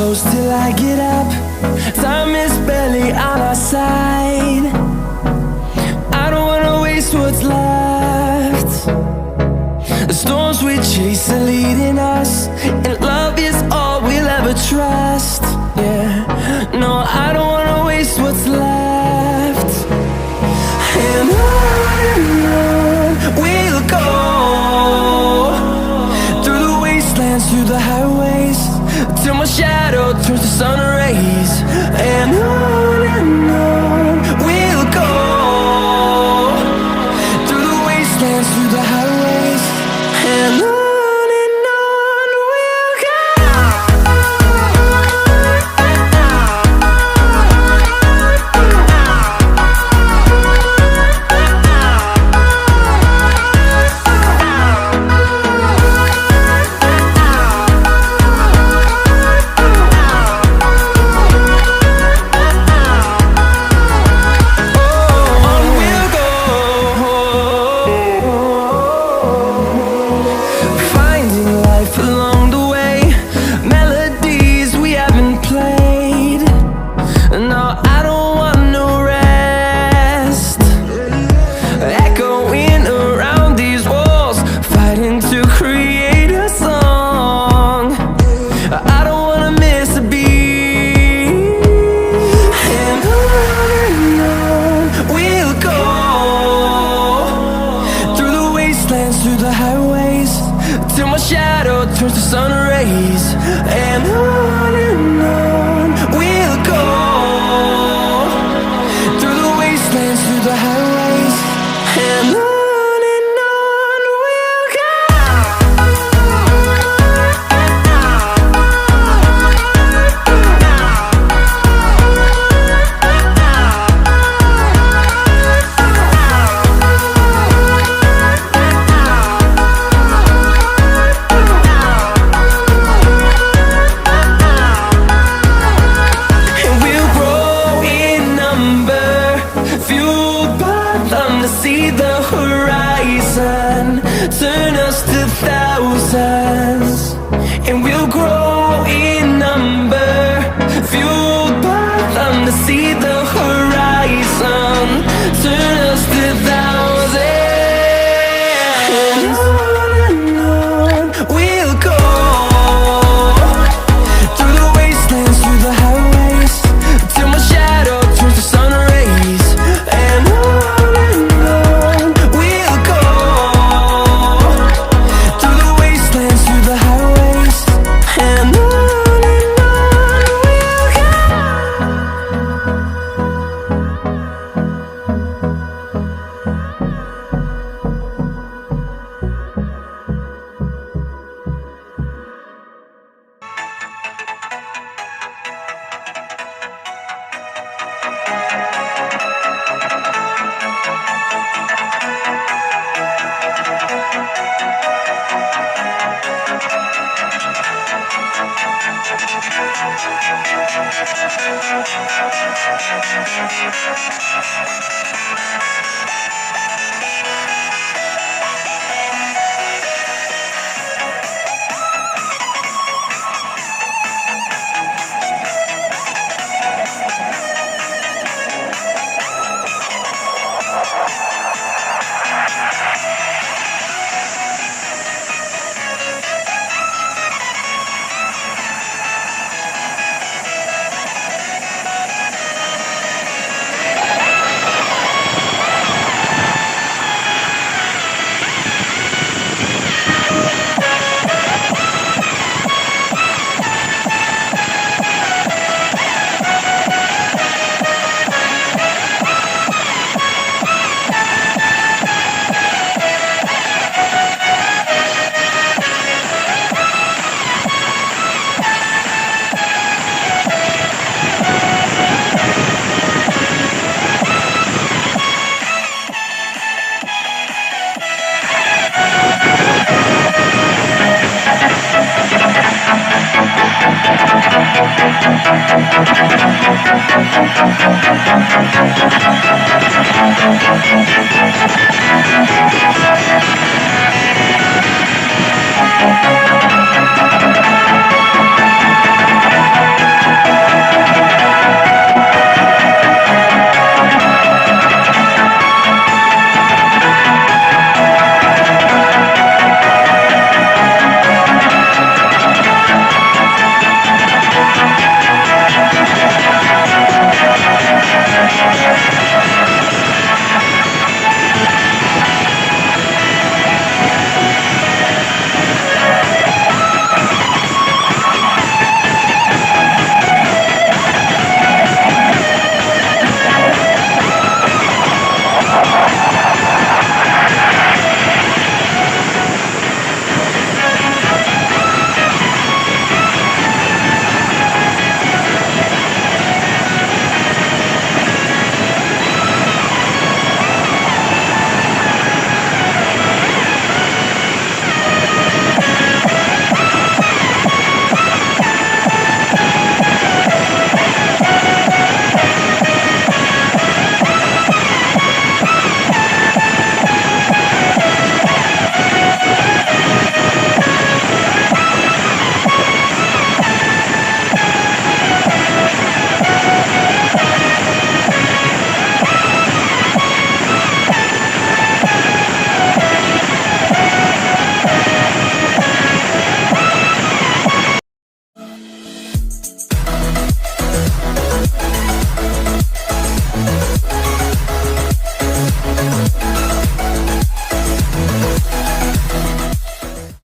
close till I get up. Time is barely on our side. I don't wanna waste what's left. The storms we chase are leading us, and love is all we'll ever trust. Yeah, no, I don't wanna waste what's left. And on we'll go, through the wastelands, through the highways, till my shadow turns to sun rays. And on we'll go, through the wastelands, through the highways, and on we'll go. Through the highways, till my shadow turns to sun rays. And on we'll go, through the wastelands, through the highways, and on we'll go. See the horizon turn us to thousands, and we'll grow in number, fueled by them to see the horizon turn us to thousands. And on we'll go, through the wastelands, through the highways, till my shadow turns to sun rays. And